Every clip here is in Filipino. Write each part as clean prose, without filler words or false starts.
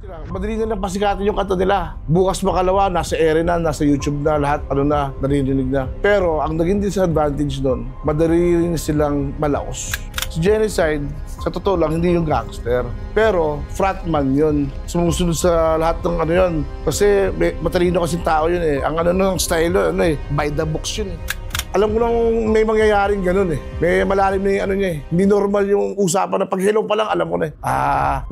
Madali na lang pasikatin yung kanta nila. Bukas makalawa, nasa ere na, nasa YouTube na, lahat na, naririnig na. Pero ang naging disadvantage doon, madali rin silang malaos. Si Genocide, sa totoo lang, hindi yung gangster. Pero frontman yun. Sumusunod sa lahat ng ano yun. Kasi matalino kasing tao yun eh. Ang ng style yun, by the books yun eh. Alam ko lang may mangyayaring ganun eh. May malalim na yung ano niya eh. Hindi normal yung usapan na pag hello pa lang, alam ko na eh.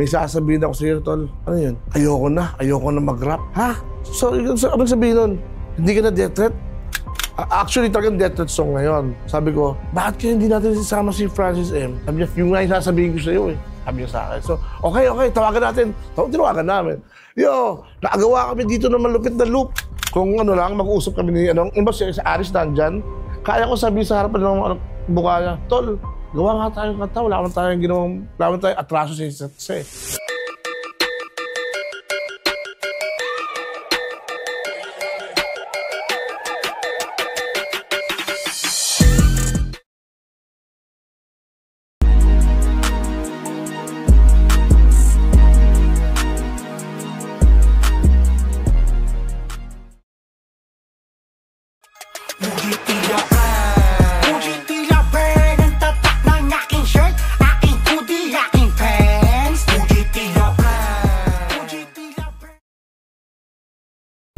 May sasabihin ako sa'yo, tol. Ano yun? Ayoko na mag-rap. Ha? So, anong sabihin nun? Hindi ka na death threat? Actually, talagang death threat song ngayon. Sabi ko, bakit kaya hindi natin sisama si Francis M? Sabi niya, yung nga yung sasabihin ko sa'yo eh. Sabi niya sa akin. So, okay, tawagan natin. Tinawagan namin. Yo, nakagawa kami dito ng malupit na loop. Kung ano lang, mag-uusap kami ni imbas sa Aris nandyan. Kaya ko sabihin sa harapan ng buka niya, tol, gawa nga tayong kanta, wala tayong atraso sa isa't isa eh.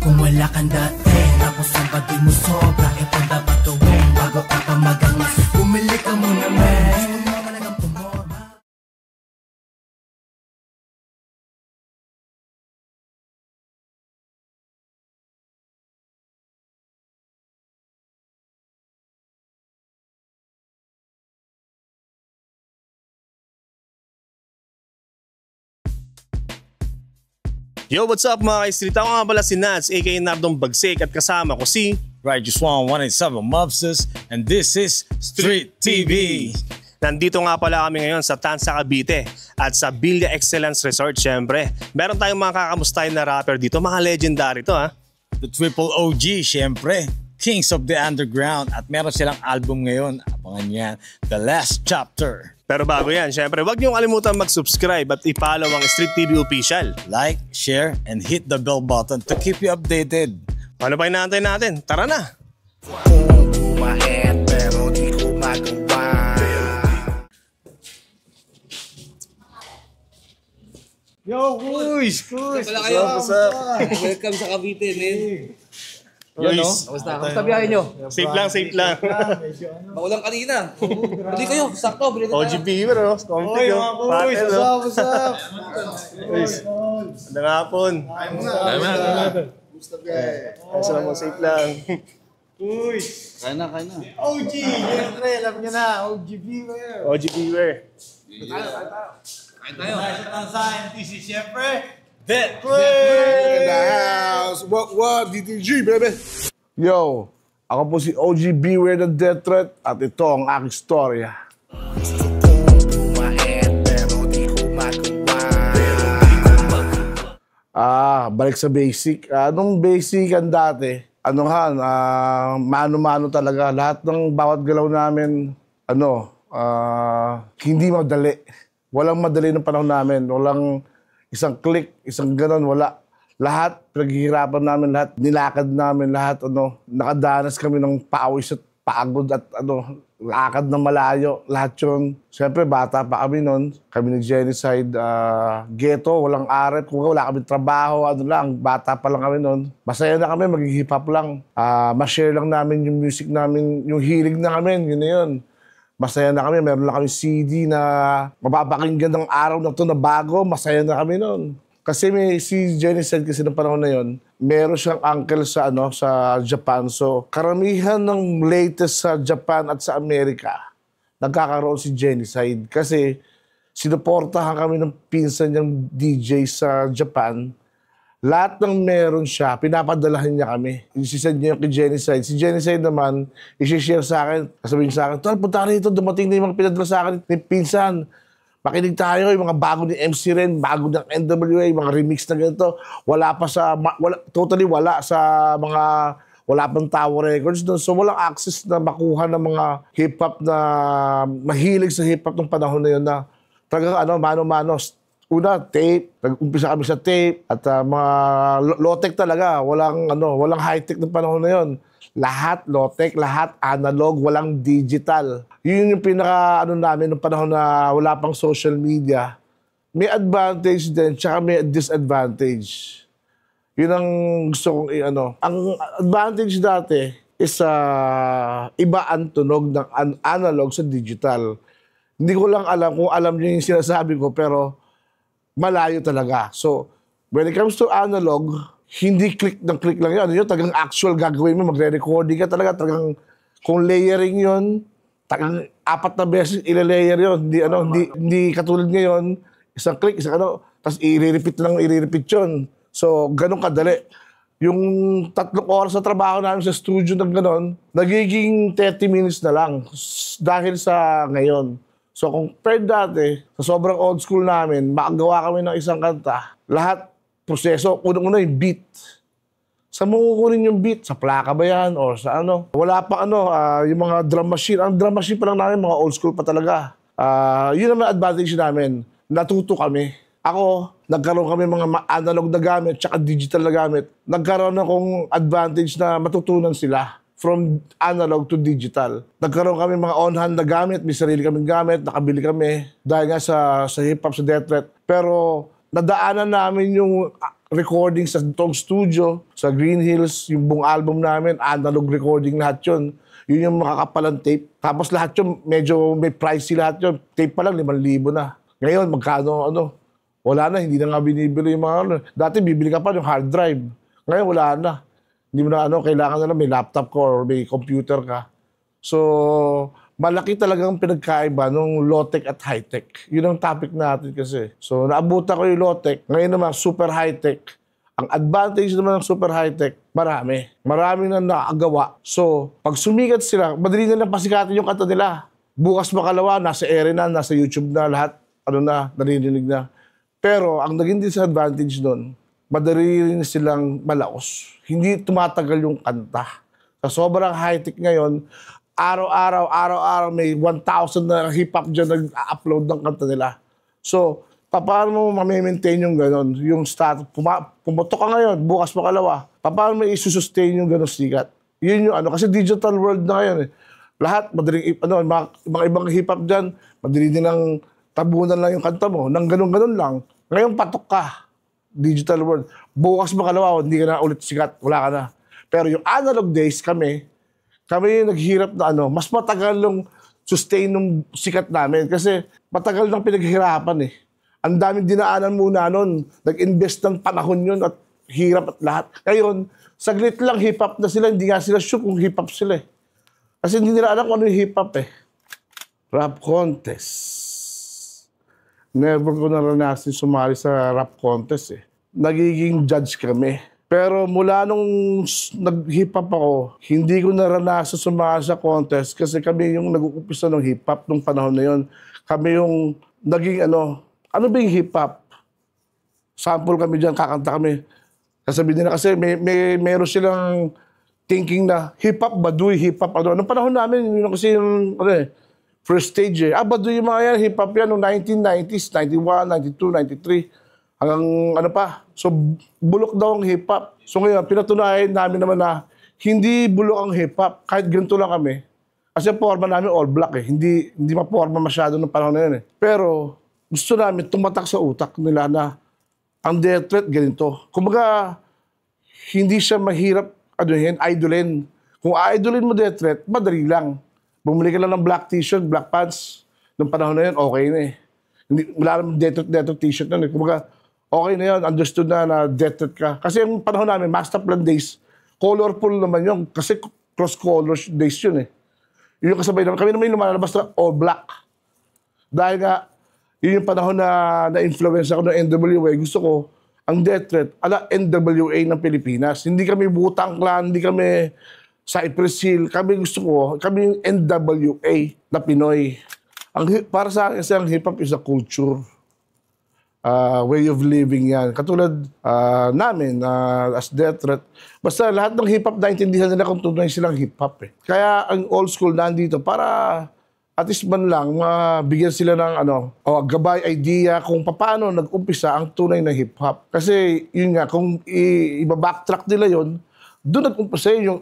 Kung wala kang dating, tapos ang pati mo sobra, ipanda ba tuwing bago ka pa magangas? Bumili ka muna, men. Huwag mo malagang pumorma. Yo, what's up mga ka-street? Ako nga pala si Nats, aka Nardong Bagsik, at kasama ko si Righteous 187 Mobsters, and this is Street TV. Nandito nga pala kami ngayon sa Tansa, Cavite at sa Villa Excellence Resort, syempre. Meron tayong mga kakamustahin na rapper dito, mga legendary to ha. The Triple OG, syempre. Kings of the Underground, at meron silang album ngayon. Abangan yan, The Last Chapter. Pero bago yan, syempre, huwag niyong kalimutan mag-subscribe at i-follow ang Street TV Official. Like, share, and hit the bell button to keep you updated. Ano pa inaantay natin? Tara na! Yo, Kuys! Wala kayo. Welcome sa Cavite, man. Guys, Kamusta biyahe nyo? safe lang. Makulang kanina. Bili kayo, sakto. Bili na OG Beaver, oh. Config, oh. Patel, oh. Guys, magandang hapon. Salamat, safe lang. Kaya na. OG! Siyempre, alam niyo na. OG Beaver. OG Beaver. Kain tayo. Death in the house. What? DTG, baby. Yo, ako po si OG Beware the Death Threat at ito ang aking storya. Balik sa basic. Nung basic ang dati, mano-mano talaga. Lahat ng bawat galaw namin, hindi madali. Walang madali ng panahon namin. Walang isang click, isang ganon, wala. Lahat, pinaghihirapan namin lahat, nilakad namin lahat, nakadanas kami ng pawis at pagod at lakad na malayo, lahat yun. Siyempre, bata pa kami nun, kami ni Genocide, ghetto, walang aret, kung wala kami trabaho, bata pa lang kami nun. Masaya na kami, mag-hip hop lang. Ma-share lang namin yung music namin, yung hilig na kami, yun na yun. Masaya na kami, meron lang kami CD na mapapakinggan ng araw na ito na bago, masaya na kami noon. Kasi si Genocide kasi ng panahon na yon, meron siyang uncle sa Japan. So karamihan ng latest sa Japan at sa Amerika, nagkakaroon si Genocide. Kasi sinuportahan kami ng pinsan niyang DJ sa Japan. Lahat ng meron siya, pinapadalahan niya kami. Isisend niya yung kay Genocide. Si Genocide naman, isi-share sa akin. Sabihin sa akin, tol, punta rito, dumating na yung mga pinadala sa akin ni pinsan. Makinig tayo, yung mga bago ni MC Ren, bago ng NWA, mga remix na ganito. Wala pang Tower Records doon. So walang access na makuha ng mga hip-hop na mahilig sa hip-hop ng panahon na yun na talagang mano-mano, Una, tape. Nag-umpisa kami sa tape at mga low-tech talaga. Walang high-tech ng panahon na yon. Lahat low-tech, lahat analog, walang digital. Yun yung pinaka namin ng panahon na wala pang social media. May advantage din, tsaka may disadvantage. Yun ang gusto kong Ang advantage dati is iba ang tunog ng analog sa digital. Hindi ko lang alam kung alam niyo yung sinasabi ko, pero malayo talaga. So, when it comes to analog, hindi click ng click lang yun. Tagang actual gagawin mo, magre-recording ka talaga. Tagang kung layering yun, tagang 4 na beses ile-layer yun. Hindi katulad ngayon, isang click, tapos i-repeat yun. So, ganun kadali. Yung 3 oras sa trabaho namin sa studio ng ganun, nagiging 30 minutes na lang dahil sa ngayon. So kung paired dati, sa sobrang old school namin, makagawa kami ng isang kanta, lahat, proseso, unang-una yung beat. Saan mo kukunin yung beat? Sa plaka ba yan? Or sa Wala pa yung mga drum machine. Ang drum machine pa lang namin, mga old school pa talaga. Yun naman advantage namin. Natuto kami. Ako, nagkaroon kami mga analog na gamit, tsaka digital na gamit. Nagkaroon akong advantage na matutunan sila. From analog to digital. Nagkaroon kami mga on-hand na gamit, may sarili kaming gamit, nakabili kami dahil nga sa hip-hop, sa Death Threat. Pero nadaanan namin yung recording sa Tong Studio, sa Green Hills, yung buong album namin, analog recording lahat yun. Yun yung makakapalang tape. Tapos lahat yun, medyo may pricey lahat yun. Tape pa lang, 5,000 na. Ngayon, magkano, wala na, hindi na nga binibili yung mga Dati bibili ka pa yung hard drive. Ngayon, wala na. Hindi mo na kailangan na lang may laptop ko or may computer ka. So, malaki talagang pinagkaiba nung low-tech at high-tech. Yun ang topic natin kasi. So, naabutan ko yung low-tech. Ngayon naman, super high-tech. Ang advantage naman ng super high-tech, marami. Marami na nakagawa. So, pag sumikat sila, madali na lang pasikatin yung kanta nila. Bukas makalawa, nasa ere na, nasa YouTube na, lahat, naririnig na. Pero, ang naging disadvantage nun, madali rin silang malaos. Hindi tumatagal yung kanta. Sa sobrang high-tech ngayon, araw-araw may 1,000 na hip-hop dyan nag-upload ng kanta nila. So, paano mo ma-maintain yung gano'n? Yung status, pumotok ka ngayon, bukas makalawa. Paano mo i-sustain yung gano'n sikat? Yun yung kasi digital world na ngayon eh. Lahat, madaling, mga ibang hip-hop dyan, madali nilang tabunan lang yung kanta mo. Nang gano'n-gano'n lang. Ngayon, patok ka. Digital world. Bukas makalawa, hindi ka na ulit sikat, wala ka na. Pero yung analog days, kami naghihirap na mas matagal yung sustain ng sikat namin kasi matagal nang pinaghirapan eh. Ang daming dinaanan muna nun, nag-invest ng panahon yun at hirap at lahat. Ngayon, saglit lang hip-hop na sila, hindi nga sila sure kung hip-hop sila eh. Kasi hindi nila alam kung ano yung hip-hop eh. Rap contest. Never ko naranasin sumali sa rap contest eh. Nagiging judge kami. Pero mula nung nag-hip-hop ako, hindi ko naranasan sumali sa contest kasi kami yung nag-uumpisa ng hip-hop nung panahon na yun. Kami yung naging ano ba yung hip-hop? Sample kami dyan, kakanta kami. Sasabihin nila kasi meron silang thinking na hip-hop, baduy, hip-hop. Nung panahon namin, yun kasi yung first stage eh. Baduy yung mga yan, hip-hop yan noong 1990s, 91, 92, 93. Hanggang pa. So, bulok daw ang hip-hop. So ngayon, pinatunayan namin naman na hindi bulok ang hip-hop. Kahit ganito lang kami. Kasi forma namin all black eh. Hindi ma-forma masyado ng panahon na yun eh. Pero gusto namin tumatak sa utak nila na ang Death Threat ganito. Kumbaga, hindi siya mahirap idolin. Kung idolin mo Death Threat, madali lang. Bumili ka lang ng black t-shirt, black pants. Nung panahon na yun, okay na eh. Wala naman Death Threat t-shirt na eh. Kumbaga, okay na yun, understood na Death Threat ka. Kasi yung panahon namin, Master Plan Days, colorful naman yun. Kasi cross-color days yun eh. Yun yung kasabay naman. Kami naman yung lumalabas na all black. Dahil nga, yun yung panahon na na-influence ako ng NWA. Gusto ko, ang Death Threat, NWA ng Pilipinas. Hindi kami Wu-Tang Clan, hindi kami Cypress Hill. Kami yung NWA na Pinoy. Para sa akin, ang hip-hop is a culture. Way of living yan. Katulad namin as Death Threat. Basta lahat ng hip-hop naintindihan nila kung tunay silang hip-hop eh. Kaya ang old school nandito para at least man lang mabigyan sila ng gabay idea kung paano nag-umpisa ang tunay na hip-hop. Kasi yun nga, kung iba-backtrack nila yun, doon nag-umpisa yung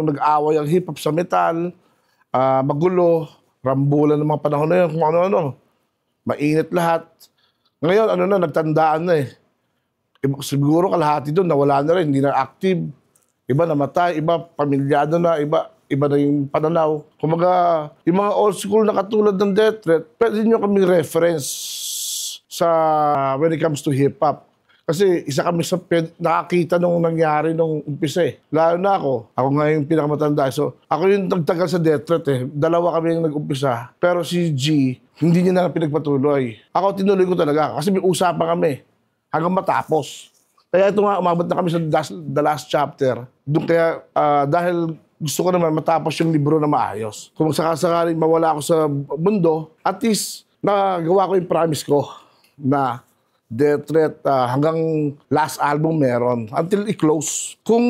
nag-away ang hip-hop sa metal, magulo, rambulan ng mga panahon na yun, kung ano-ano. Mainit lahat. Ngayon, nagtandaan na eh. Siguro kalahati doon, nawala na rin, hindi na active. Iba namatay, iba pamilyado na, iba na yung pananaw. Kumaga, yung mga old school na katulad ng Death Threat, pwede nyo kami reference sa when it comes to hip-hop. Kasi isa kami sa nakakita nung nangyari nung umpisa eh. Lalo na ako nga yung pinakamatanda. So, ako yung nagtagal sa Death Threat eh. Dalawa kami yung nag-umpisa. Pero si G, hindi niya na pinagpatuloy. Ako tinuloy ko talaga kasi may usapan kami hanggang matapos. Kaya ito nga, umabot na kami sa the last chapter. Doon kaya, dahil gusto ko naman matapos yung libro na maayos. Kung sakasakaling mawala ako sa mundo, at least nagawa ko yung promise ko na Death Threat hanggang last album meron. Until i-close. Kung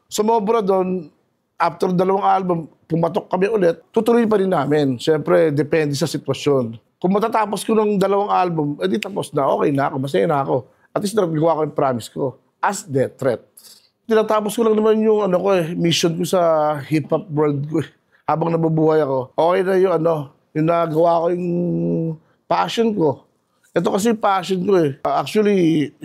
sumobra doon, after 2 album, pumatok kami ulit, tutuloy pa rin namin. Siyempre, depende sa sitwasyon. Kung matatapos ko ng 2 album, edi tapos na, okay na ako, masaya na ako. At least nagawa ko yung promise ko as Death Threat. Tinatapos ko lang naman yung mission ko sa hip-hop world ko. Habang nabubuhay ako, okay na yung yung nagawa ko yung passion ko. Ito kasi passion ko eh. Actually,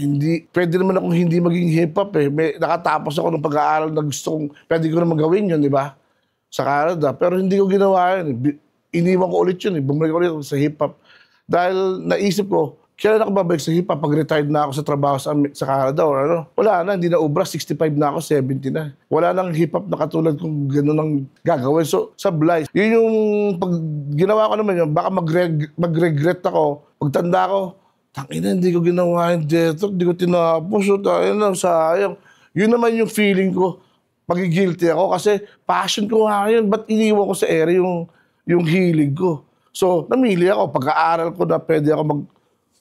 pwede naman akong hindi maging hip-hop eh. Nakatapos ako ng pag-aaral na gusto kong, pwede ko naman gawin yun, di ba? Sa Canada. Pero hindi ko ginawa yun eh. Iniwan ko ulit yun eh. Bumalik ulit ako sa hip-hop. Dahil naisip ko, kailan ako babalik sa hip-hop pag retired na ako sa trabaho sa Canada or Wala na, hindi na ubra, 65 na ako, 70 na. Wala nang hip-hop na katulad kung gano'n ang gagawin. So, sablay. Yun yung pag ginawa ko naman yun, baka mag-regret ako. Pagtanda ko, tangina, hindi ko ginawa yung dito, hindi ko tinapos. So, sayang. Yun naman yung feeling ko. Pag-guilty ako kasi passion ko nga yun. Ba't iniwan ko sa ere yung hilig ko? So, namili ako. Pag-aaral ko na pwede ako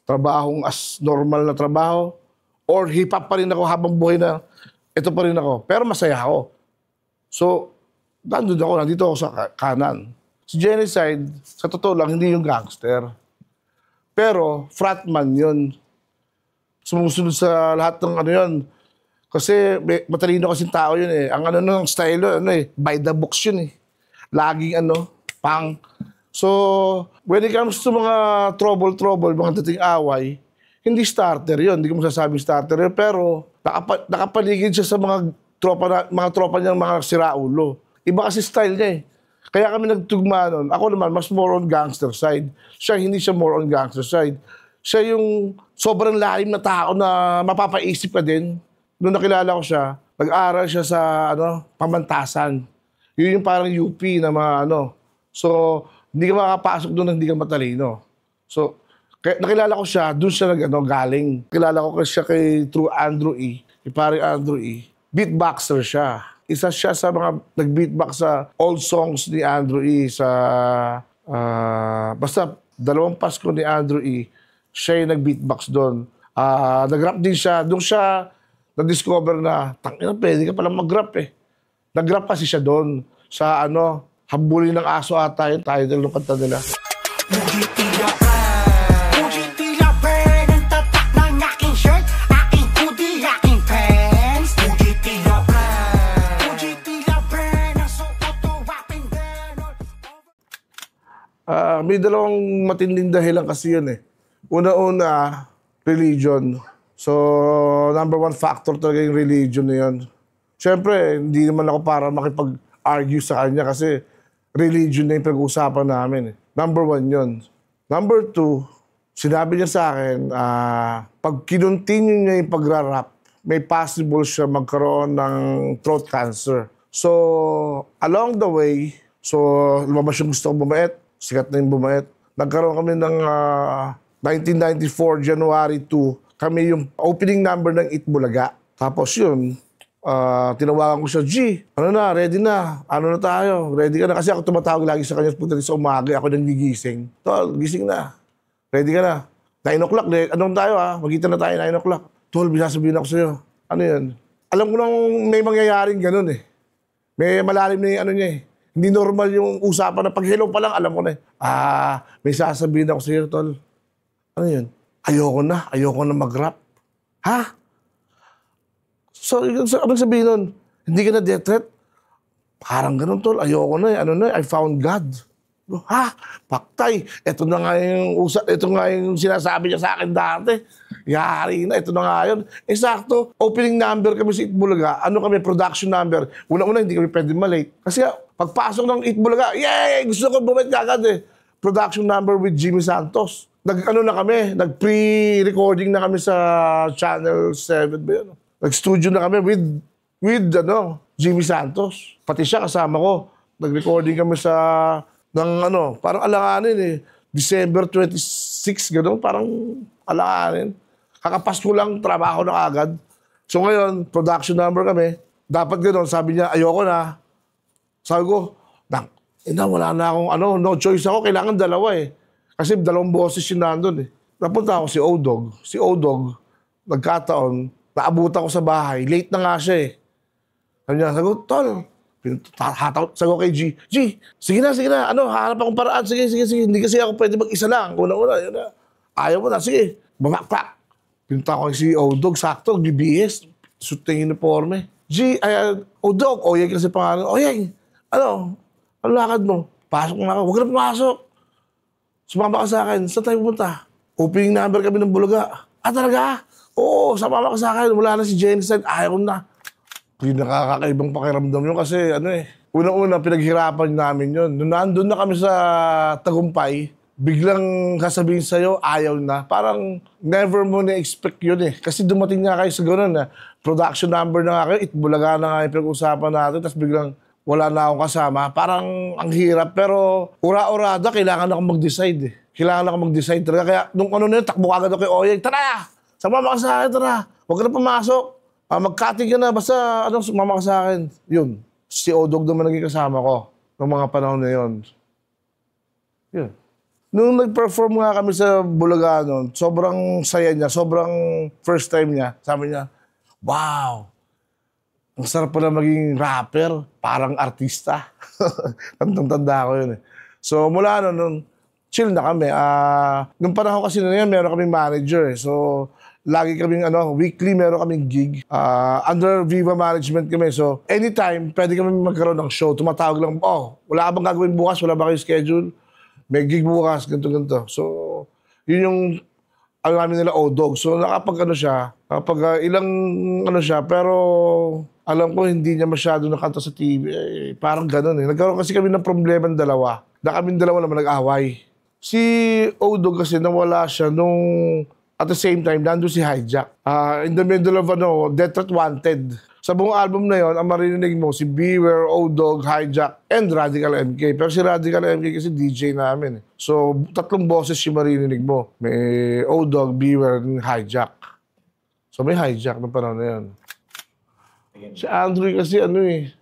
trabahong as normal na trabaho or hip-hop pa rin ako habang buhay na ito pa rin ako. Pero masaya ako. So, nandito ako sa kanan. Si Genocide, sa totoo lang, hindi yung gangster. Pero, frontman yun. Sumusunod sa lahat ng yun. Kasi matalino kasing tao yun eh. Ang ng style yun, by the books yun eh. Laging pang. So, when it comes to mga trouble, mga dating away, hindi starter yun. Hindi ko masasabing starter yun. Pero nakapaligid siya sa mga tropa niyang mga siraulo. Iba kasi style niya eh. Kaya kami nagtugma nun. Ako naman, mas more on gangster side. Siya, hindi siya more on gangster side. Siya yung sobrang lalim na tao na mapapaisip ka din. Noong nakilala ko siya, nag-aral siya sa Pamantasan. Yun yung parang UP na So, hindi ka makakapasok doon na hindi ka matalino. So, nakilala ko siya, doon siya galing. Kilala ko siya kay True Andrew E. Kay pare Andrew E. Beatboxer siya. Isa siya sa mga nag-beatbox sa old songs ni Andrew E. Basta 2 Pasko ni Andrew E. Siya yung nag-beatbox doon. Nag-rap din siya. Doon siya na-discover na, tangina, pwede ka palang mag-rap eh. Nag-rap kasi siya doon sa Hambulin ng Aso ata yung title ng kanta nila. Ngunit tila brand ang tatak ng aking shirt, aking hoodie, aking pants. Ngunit tila brand ang suot o wrapping down. May 2 matinding dahilan kasi yun eh. Una-una, religion. So, number 1 factor talaga yung religion na yun. Siyempre, hindi naman ako para makipag-argue sa kanya kasi religion na yung pag-uusapan namin. Number 1 yun. Number 2, sinabi niya sa akin, pag kinontinue niya yung pagra-rap, may possible siya magkaroon ng throat cancer. So, along the way, lumabas yung gusto kong bumait, sikat na yung bumait. Nagkaroon kami ng 1994, January 2, kami yung opening number ng Eat Bulaga. Tapos yun, tinawagan ko siya, G, ready na. Na tayo? Ready ka na? Kasi ako tumatawag lagi sa kanya sa umaga. Ako nang gigising. Tol, gising na. Ready ka na? 9 o'clock. Anong tayo Magkita na tayo 9 o'clock. Tol, sasabihin ako sa'yo. Ano yan? Alam ko nang may mangyayaring ganun eh. May malalim na yung niya eh. Hindi normal yung usapan na pag hello pa lang, alam ko na eh. May sasabihin ako sa'yo, tol. Ano yun? Ayoko na mag-rap. Ha? So, anong sabihin nun? Hindi ka na death threat? Parang ganun, tol. Ayoko na eh. I found God. Ha? Paktay. Ito nga yung sinasabi niya sa akin dati. Yari na. Ito na nga yun. Sakto. Opening number kami sa Itbulaga. Ano kami? Production number. Una-una, hindi kami pwede malate. Kasi pagpasok ng Itbulaga, yay! Gusto ko bumait kagad eh. Production number with Jimmy Santos. Nag-pre-recording na kami sa Channel 7 ba yun? Nag-studio na kami with Jimmy Santos. Pati siya kasama ko. Nag-recording kami parang alanganin eh. December 26, gano'n, parang alanganin. Kakapasko lang, trabaho na agad. So ngayon, production number kami. Dapat gano'n, sabi niya, ayoko na. Sabi ko, wala na akong, no choice ako, kailangan dalawa eh. Kasi 2 boses yun nandun eh. Napunta ako si O-Dog. Si O-Dog, nagkataon, naabutan ko sa bahay. Late na nga siya eh. Sabi niya, sabi ko, tol, sabi ko kay G, sige na, hahanap akong paraan, sige, hindi kasi ako pwede mag-isa lang, una-una, yun na. Ayaw mo na, sige, bamakpak. Pinunta ko si O-Dog, sakto, GBS, suit ng uniforme. O-Dog, Oyeng kasi pangalan, Oyeng, ano lakad mo? Pasok na ako, huwag ka na pumasok. Sumama ka sa akin, saan tayo pumunta? Opening number kami ng Bulaga. Talaga? Oo, sumama ka sa akin, wala na si Jensen, ayaw na. Hindi nakakaibang pakiramdam yun kasi unang-una pinaghirapan namin yun. Nung nandun na kami sa Tagumpay, biglang sasabihin sa'yo, ayaw na. Parang never mo na-expect yun eh. Kasi dumating nga kayo sa gano'n na production number na nga kayo, Itbulaga na nga yung pinag-usapan natin, tapos biglang wala na akong kasama. Parang ang hirap, pero ura-urada, kailangan akong mag-decide eh. Kailangan akong mag-decide talaga. Kaya nung takbo agad ako kay Oyeng, tara! Sumama ka sa akin, tara! Huwag ka na pumasok. Mag-cutting ka na, basta sumama ka sa akin. Yun. Si O-Dog naman naging kasama ko noong mga panahon na yun. Yun. Nung nag-perform nga kami sa Bulaga noon, sobrang saya niya, sobrang first time niya. Sabi niya, wow! Ang sarap pala maging rapper, parang artista. Tanda ko yun eh. So mula noon, chill na kami. Nung panahon kasi na yun, meron kaming manager eh. So lagi kaming weekly meron kaming gig. Under Viva Management kami. So anytime, pwede kami magkaroon ng show. Tumatawag lang, wala ka bang gagawin bukas? Wala ba kayo schedule? May gig bukas, ganito. So yun yung namin nila O-Dog. So nakapag ilang siya, pero alam ko hindi niya masyado nakanta sa TV. Parang gano'n eh. Nagkaroon kasi kami ng problema ng dalawa. Kaming dalawa naman nag-away. Si O-Dog kasi nawala siya nung at the same time, nandun si Hijack. In the middle of Death Threat Wanted. Sa buong album na yon, ang maririnig mo, si Beware, O-Dog, Hijack, and Radical MK. Pero si Radical MK kasi DJ namin. So, 3 boses yung maririnig mo. May O-Dog, Beware, and Hijack. So, may Hijack na panahon na yun. Si Andrew kasi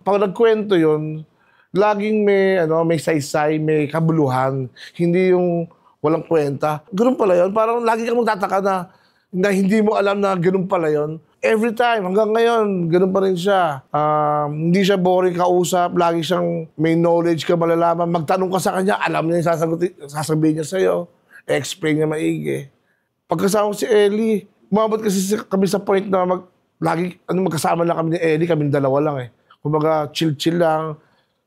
pag nagkwento yun, laging may saysay, may kabuluhan. Hindi yung walang kwenta. Ganun pala yun. Parang lagi kang magtataka na hindi mo alam na ganun pala yun. Every time, hanggang ngayon, ganun pa rin siya. Hindi siya boring kausap. Lagi siyang may knowledge ka malalaman. Magtanong ka sa kanya, alam niya yung sasabihin niya sa'yo. Explain niya maigi. Pagkasama ko si Ellie, umabot kasi kami sa point na lagi, magkasama lang kami ni Ellie, kaming dalawa lang eh. Kumbaga, chill-chill lang,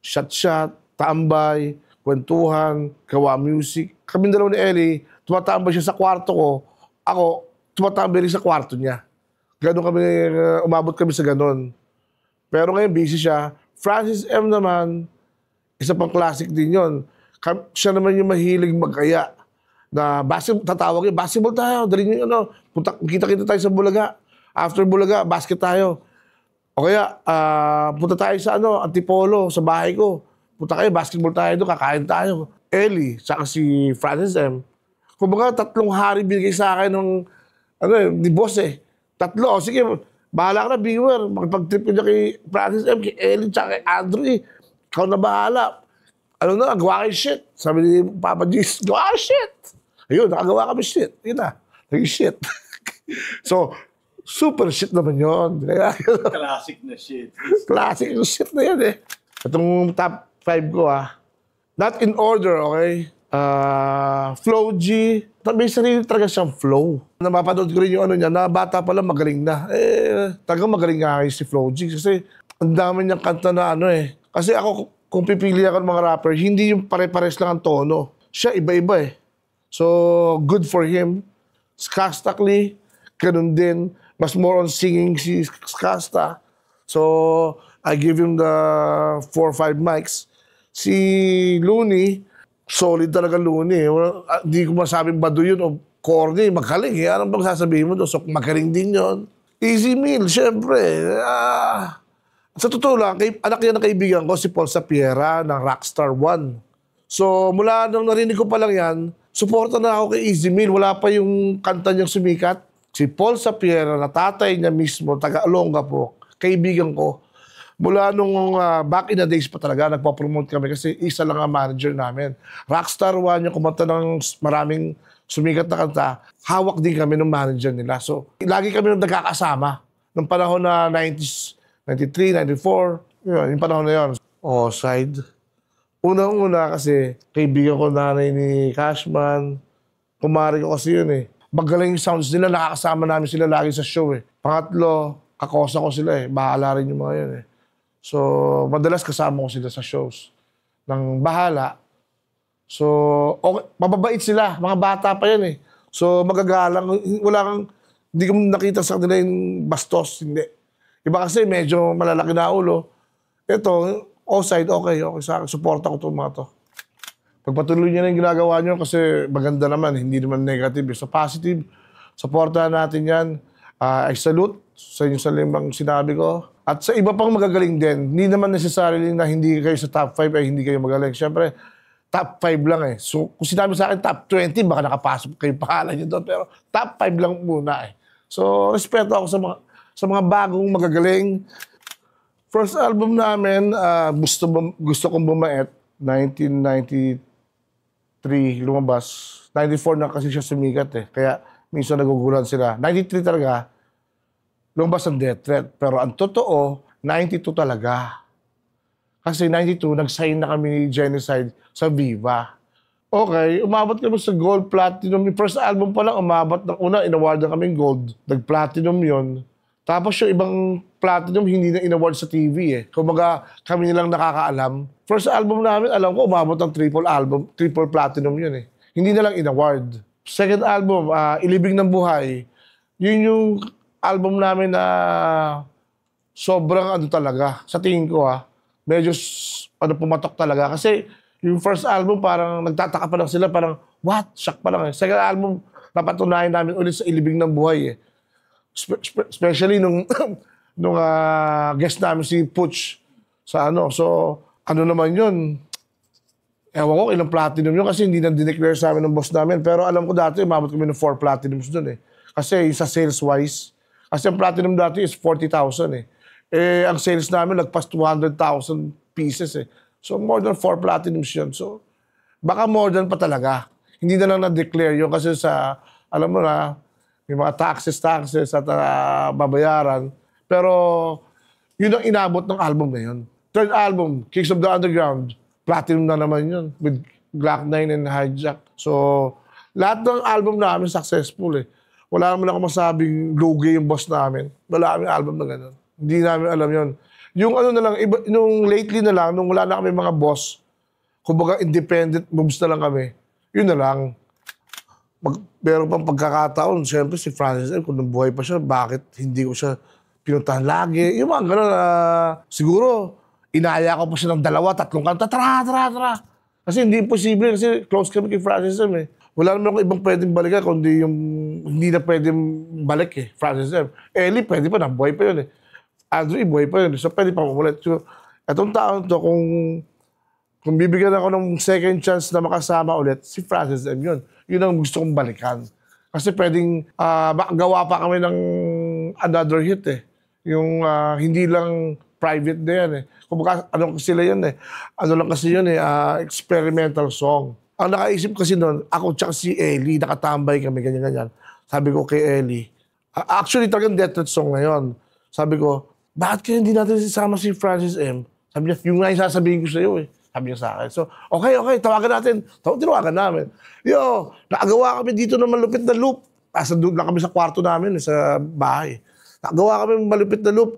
shot-shot, tambay, kwentuhan, gawa music. Kaming dalawa ni Ellie, tumatambay siya sa kwarto ko. Ako, tumatambay rin sa kwarto niya. Ganon kami, umabot kami sa ganon. Pero ngayon, busy siya. Francis M. naman, isa pang classic din yon. Siya naman yung mahilig mag-aya. Na tatawag yun, basketball tayo, dali nyo kita-kita tayo sa Bulaga. After Bulaga, basket tayo. O kaya, punta tayo sa Antipolo, sa bahay ko. Punta kayo, basketball tayo doon, kakain tayo. Ellie, saka si Francis M. Kumbaga, 3 hari binigay sa akin ng, ni boss eh. 3, sige, bahala ka na, viewer. Makipag-trip ko niya kay Francis M, kay Ellie, saka kay Andrew eh. Ikaw na bahala. Gawa kayo shit. Sabi ni Papa G's, gawa kayo shit. Ayun, nakagawa kami shit. Yun na, naging shit. So, super shit naman yun. Classic na shit. Classic na shit na yan eh. Itong top 5 ko Not in order, okay? Flow G. May sarili talaga siyang flow. Napapanood ko rin yung ano niya, na bata pa lang magaling na. Talagang magaling nga si Flow G. Kasi ang dami niyang kanta na Kasi ako, kung pipili ako ng mga rapper, hindi yung pare-pares lang ang tono. Siya iba-iba So, good for him. Skastakli, ganun din. Mas more on singing si Skasta. So, I give him the 4 or 5 mics. Si Looney, solid talaga Looney. Hindi ko masabing bado yun o corny, magaling. Anong bang sasabihin mo doon? So, magaling din yun. Easy Meal, syempre. Sa totoo lang, anak yan ng kaibigan ko, si Paul Sapiera ng Rockstar One. So, mula nung narinig ko pa lang yan, suporta na ako kay Easy Meal. Wala pa yung kanta niyang sumikat. Si Paul Sapiera, na tatay niya mismo, taga Olongapo, kaibigan ko. Mula nung back in the days pa talaga, nagpa-promote kami kasi isa lang ang manager namin. Rockstar One, yung kumanta ng maraming sumikat na kanta, hawak din kami ng manager nila. So, lagi kami nagkakasama. Nung panahon na 90s, 93, 94, yun, yung panahon na yun. Side. Unang-una kasi, kaibigan ko nanay ni Cashman, kumari ko kasi yun Magaling yung sounds nila, nakakasama namin sila lagi sa show Pangatlo, kakosa ko sila bahala rin yung mga yun So, madalas kasama ko sila sa shows ng bahala. So, okay, mababait sila. Mga bata pa yan So, magagalang. Hindi ko nakita sa kanila yung bastos. Hindi. Iba kasi medyo malalaki na ulo. Ito, offside, okay sa akin. Suporta ko itong mga to. Pagpatuloy niyo na yung ginagawa niyo kasi maganda naman. Hindi naman negative. So, positive. Suportahan natin yan. I salute sa inyo sa limang sinabi ko. At sa iba pang magagaling din, hindi naman necessarily na hindi kayo sa top 5 ay hindi kayo magaling. Siyempre, top 5 lang So, kung sinabi sa akin top 20, baka nakapasok kayo pangalan nyo doon. Pero top 5 lang muna So, respeto ako sa mga bagong magagaling. First album namin, gusto kong bumait, 1993 lumabas. 94 na kasi siya sumikat Kaya minsan nagugulan sila. 93 talaga, lumabas ang Death Threat. Pero ang totoo, 92 talaga. Kasi 92, nag-sign na kami ni Genocide sa Viva. Okay, umabot kami sa Gold Platinum. Yung first album pa lang, umabot ng una, inaward na kami Gold. Nag-Platinum yon. Tapos yung ibang Platinum, hindi na inaward sa TV Kumbaga, kami nilang nakakaalam. First album namin, alam ko, umabot ng triple Platinum yun Hindi na lang inaward. Second album, Ilibing ng Buhay. Yun yung album namin na sobrang talaga. Sa tingin ko medyo pumatok talaga. Kasi yung first album parang nagtataka pa lang sila, parang what? Shock pa lang Second album, napatunayan namin ulit sa Ilibing ng Buhay especially nung guest namin si Putsch sa So, naman yun? Ewan ko, ilang platinum yun kasi hindi na dineclare sa amin ng boss namin. Pero alam ko dati, umabot kami ng 4 platinums dun Kasi sa sales-wise, kasi ang platinum dati is 40,000 ang sales namin nagpas 200,000 pieces So, more than 4 platinums yun. So, baka more than pa talaga. Hindi na lang na-declare yun kasi sa, alam mo na, may mga taxes at babayaran. Pero, yun ang inabot ng album na yun. Third album, Kings of the Underground, platinum na naman yun with Glock 9 and Hijack. So, lahat ng album namin successful Wala naman ako masabing lugi yung boss namin. Wala kami album na gano'n. Hindi namin alam yun. Yung na lang, nung lately na lang, nung wala na kami mga boss, kumbaga independent moves na lang kami, yun na lang. Meron pang pagkakataon, siyempre si Francis M, kung buhay pa siya, bakit hindi ko siya pinuntahan lagi? Yung mga gano'n, siguro, inaya ko pa siya ng 2, 3 kanta, tara. Kasi hindi imposible, kasi close kami kay Francis M Wala naman ako ibang pwedeng balikan, kundi yung hindi na pwedeng balik Francis M. Ellie, pwede pa na, buhay pa yun Andrew, buhay pa yun. So, pwede pa umulit. So, etong taon to, kung bibigyan ako ng second chance na makasama ulit, si Francis M yun. Yun ang gusto kong balikan. Kasi pwedeng gawa pa kami ng another hit Yung hindi lang private na yan Kumbaga, sila yun Ano lang kasi yun experimental song. Ang nakaisip kasi noon, ako tsaka si Ellie, nakatambay kami, ganyan-ganyan. Sabi ko kay Ellie, actually talagang Death Threat song na yun. Sabi ko, bakit kaya hindi natin sisama si Francis M? Sabi niya, yung nga yung sasabihin ko sa'yo Sabi niya sa akin. So, okay, tawagan natin. Tinawagan namin. Yo, nakagawa kami dito ng malupit na loop. Doon lang kami sa kwarto namin, sa bahay. Nakagawa kami ng malupit na loop.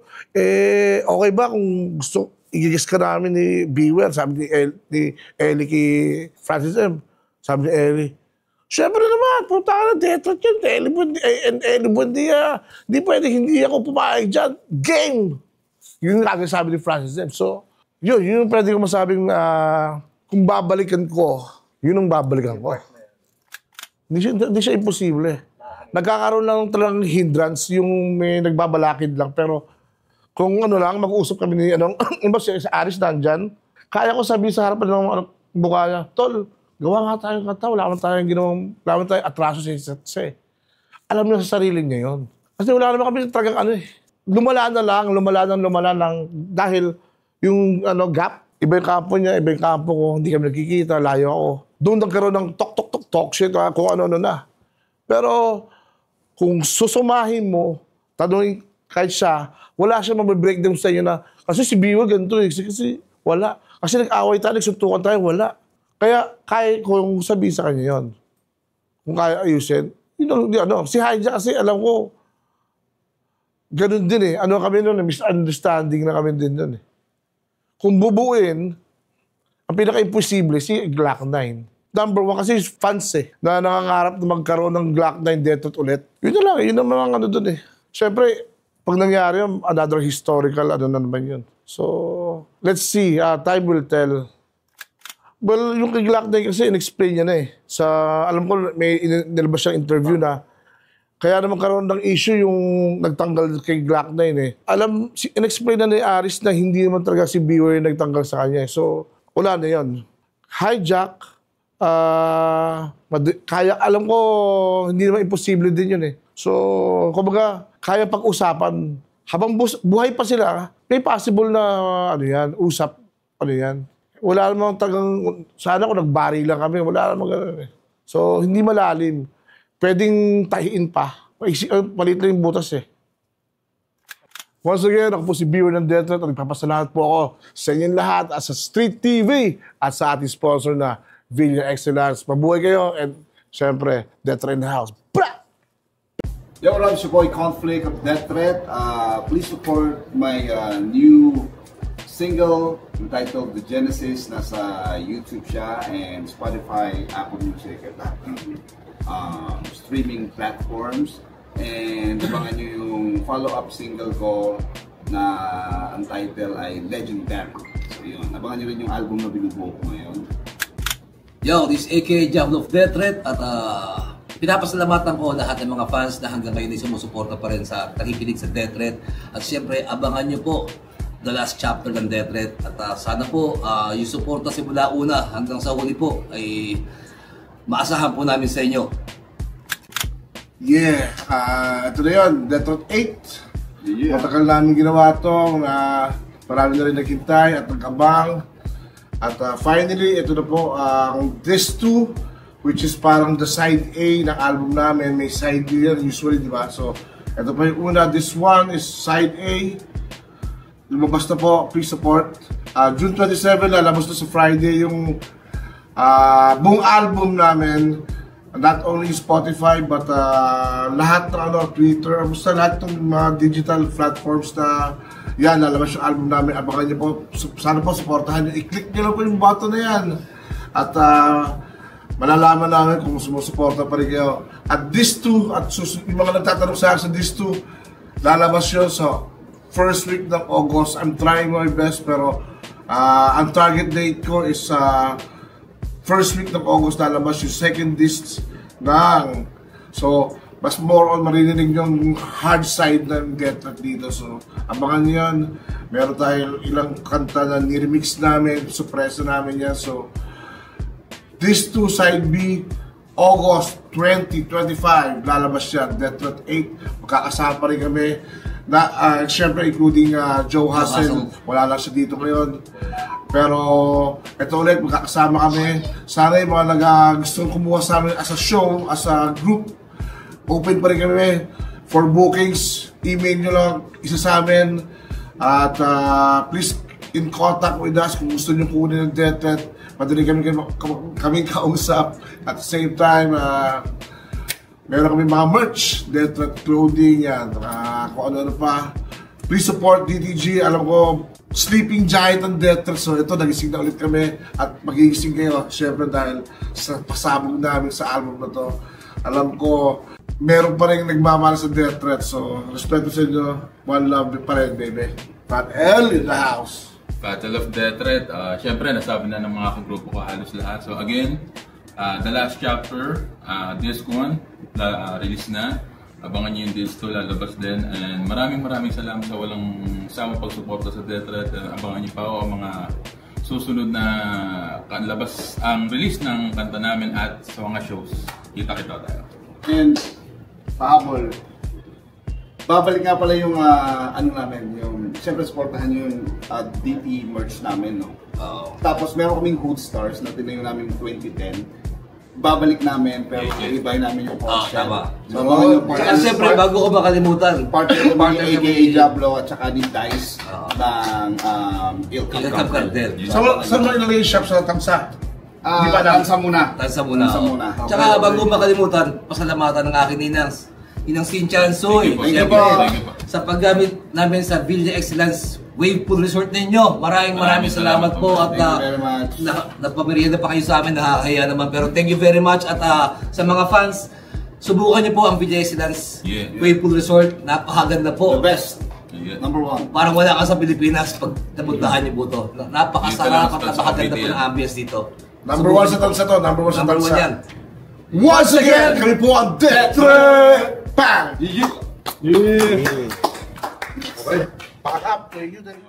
Okay ba kung gusto, i-guess ka namin ni Beware, sabi ni Ellie kay Francis M. Sabi ni Ellie, syempre naman, puta ka na, Detroit yun, Ellie Buendia. Di pwede, hindi ako pumayag dyan. Game! Yun yung sabi ni Francis M. So, yun yung pwede ko masabing kung babalikan ko, yun ang babalikan ko. Hindi siya imposible. Nagkakaroon lang talagang hindrance, yung may nagbabalakid lang. Pero kung ano lang, mag-uusap kami ni si Aris nandyan, kaya ko sabihin sa harapan ng mukha niya, Tol, gawa nga tayong kanta, wala naman tayong atraso sa isa't isa. Alam niya sa sarili niya yun. Kasi wala naman kami talagang lumala lang dahil yung gap, iba yung kampo niya, iba yung kampo ko, hindi kami nagkikita, layo ako. Doon nagkaroon ng talk shit, kung ano-ano na. Pero kung susumahin mo, tanongin kahit siya, wala siya mag-breakdown sa inyo na, kasi si Biwa ganito kasi wala. Kasi nag-away tayo, nagsuntukan tayo, wala. Kaya kung sabihin sa kanya yun, kung kaya ayusin, si Haija kasi alam ko, ganun din kami nun, misunderstanding na kami din nun Kung bubuin, ang pinaka-imposible, si Glock 9. Number 1, kasi fans na nangangarap na magkaroon ng Glock 9 Detroit ulit. Yun na lang, yun ang mga dun Siyempre, pag nangyari yun, another historical, na naman yun. So, let's see, time will tell. Well, yung kay Glock 9 kasi, in-explain niya na alam ko, may nilabas siyang interview na, kaya naman karoon ng issue yung nagtanggal kay Glock 9 in-explain na ni Aris na hindi naman talaga si Beware yung nagtanggal sa kanya So, wala na yun. Hijack, kaya, alam ko, hindi naman imposible din yun So, kumbaga, kaya pag-usapan. Habang buhay pa sila, may possible na, usap, Wala namang sana kung nagbari lang kami, wala namang gano'n So, hindi malalim. Pwedeng tahiin pa. Maliit lang yung butas Once again, ako po si Beware ng Detroit at nagpapasalamat po ako sa inyong lahat at sa Street TV at sa ating sponsor na Villa Excellence. Mabuhay kayo and syempre, Detroit in the house. Bra! Yo, what up? It's your boy Conflict of Detroit. Please support my new single entitled The Genesis. Nasa YouTube siya and Spotify, Apple Music at streaming platforms. And abangan nyo yung follow-up single ko na ang title ay Legendary. So yun, abangan nyo rin yung album na binubuo ko ngayon. Yo, this is AK Diablo of Detroit at pinapasalamatan ko lahat ng mga fans na hanggang ngayon ay sumusuporta pa rin sa takikinig sa Detroit. At siyempre, abangan nyo po the last chapter ng Detroit. At sana po yung suporta simula una hanggang sa huli po ay maasahan po namin sa inyo. Yeah, ito na yun, Detroit 8. Yeah. Matagal namin ginawa ito, marami na rin naghintay at nag-abang. At finally, ito na po ang This 2, which is parang the side A ng album namin. May side B yan usually, di ba? So, ito pa yung una. This one is side A. Lumabas na po, please support. June 27, lalabas na sa Friday yung buong album namin. Not only Spotify but lahat ng Twitter, basta lahat ng mga digital platforms na yan, lalabas yung album namin. Abangan niyo po, sana po supportahan niyo. I-click niyo lang po yung button na yan. At malalaman namin kung sumusuporta pa rin kayo. At this 2, at yung mga nagtatanong sa akin sa this 2, lalabas yun sa first week ng August. I'm trying my best pero ang target date ko is first week ng August lalabas yung second disc ng so mas more on maririnig yung hard side ng Detroit dito so abangan nyo yan meron tayong ilang kanta na niremix namin surpresa namin yan so this 2 side B August 2025 lalabas yan Detroit 8 magkakasama rin kami na syempre including Joe Hassel wala lang siya dito ngayon pero ito ulit, magkakasama kami. Sana yung mga gustong kumuha sa amin as a show, as a group. Open pa rin kami for bookings. Email nyo lang, isa sa amin. At please in contact with us kung gusto nyo kunin ng Death Threat. Madali kami kausap. At the same time, meron kami mga merch, Death Threat clothing, yan. Kung ano-ano pa. Please support DTG. Alam ko, sleeping giant ang Death Threat. So ito, nagising na ulit kami. At magigising kayo, syempre dahil sa pasabog namin sa album na to. Alam ko, meron pa rin nagmamahal sa Death Threat. So, respeto sa inyo. One love pa rin, baby. Fat L in the house. Battle of Death Threat. Siyempre, nasabi na ng mga kagrupo ko halos lahat. So again, the last chapter, disc 1, release na. Abangan nyo yung disc 2, lalabas din. And maraming salamat sa walang sawang pagsuporta sa Death Threat. Abangan nyo pa ako ang mga susunod na labas ang release ng kanta namin at sa mga shows. Kita-kita tayo. And, Pahabol, babalik nga pala yung ano namin, yung siyempre supportahan yung DT merch namin, no? Tapos meron kaming Hood Stars na tinayo namin 2010. Babalik namin, pero i-buy namin yung portion. Tama. So, yung At siyempre, bago ko makalimutan, partner kami ni AKA Diablo at saka ni Dice ng Ilkap Ilkap Cartel. Saan mo ilalagay yung shop sa Tamsa? Di ba na? Tansa muna. Tansa muna. Tansa muna. Tsaka bago ko makalimutan, pasalamatan ng aking Inang Sinchan Soy. Thank you po. Siyempre, Thank you po. sa paggamit namin sa Villa Excellence Wave Pool Resort ninyo. Maraming salamat po at Thank you very much. napamerienda pa kayo sa amin, nakakahiya naman. Pero thank you very much at sa mga fans, subukan niyo po ang Villa Excellence Wave Pool Resort. Napakaganda po. The best. Yeah. Number 1. Parang wala ka sa Pilipinas pag napuntahan niyo po to. Napakasarap at napakaganda po ng ambience dito. Number 1 sa Tamsa to. Number 1 sa Number 1 Tamsa. yan. Once again, kami po ang Death Threat! Bang! Yeah! Okay. Pack up. Thank you.